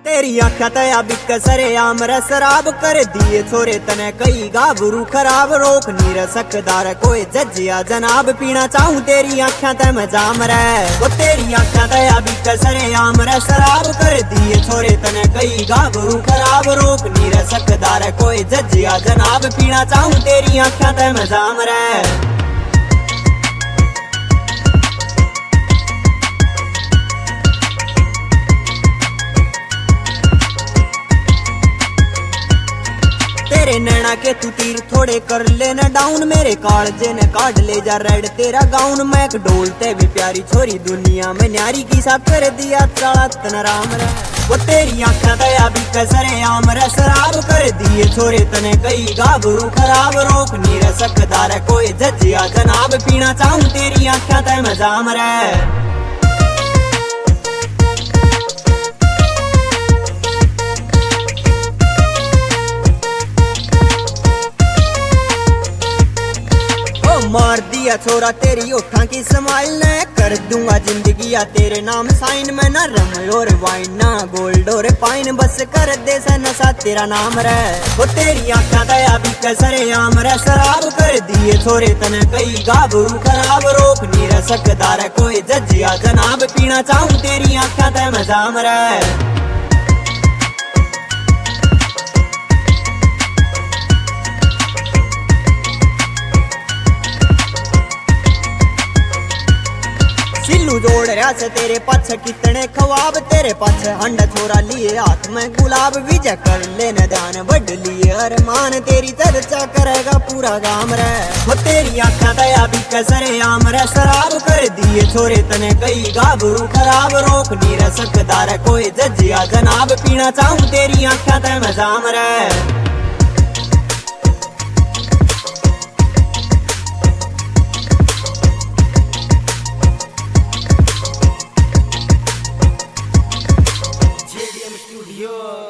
तेरी आख्या तया बिक सरे आमर शराब कर दिए छोरे तने कई गाभरू खराब रोक नी रह सकदार कोई जजिया जनाब पीना चाहूं तेरी आख्या तय मैं जाम रे वो तेरी आख्या तया बिक सरे आमर शराब कर दिए छोरे तने कई गाभरू खराब रोक नी रह सकदार कोई जजिया जनाब पीना चाहूं तेरी आख्या तय मैं जाम रे। तेरे नैना के तू तीर थोड़े कर लेना डाउन मेरे कालजे ने काट ले जा रेड तेरा गाउन मैं एक डोलते भी प्यारी छोरी दुनिया में न्यारी की सा कर दिया चाला तना राम रे वो तेरी आख्या दया भी कसरे आम रे शराब कर दिए छोरे तने कई गाभरू खराब रोक नी रह सकदार कोई जजिया जनाब पीना चाहूं तेरी आख्या तय मैं जाम रे। मार दिया छोरा तेरी ओठा की स्माइल ने कर दूंगा जिंदगी या तेरे नाम साइन में ना रम और वाइन ना गोल्ड और पाइन बस कर दे नशा तेरा नाम रे वो तेरी आख्या दया भी कसरे आम रे शराब कर दिए छोरे तने कई गाभरू खराब रोक नी रह सकदार कोई जजिया जनाब पीना चाहूं तेरी आख्या तय मैं जाम रे। जोड़ रहा से तेरे पाछे कितने ख्वाब तेरे पाछे हंडा छोरा लिए हाथ में गुलाब विजय कर लेने ध्यान बढ़ लिए अरमान तेरी चर्चा करेगा पूरा गाम रे वो तेरी आख्या दया भी कसरे आम रे शराब कर दिए छोरे तने कई गाभरू खराब रोक नी रह सकदार कोई जजिया जनाब पीना चाहूं तेरी आख्या तय मैं जाम रे। Studio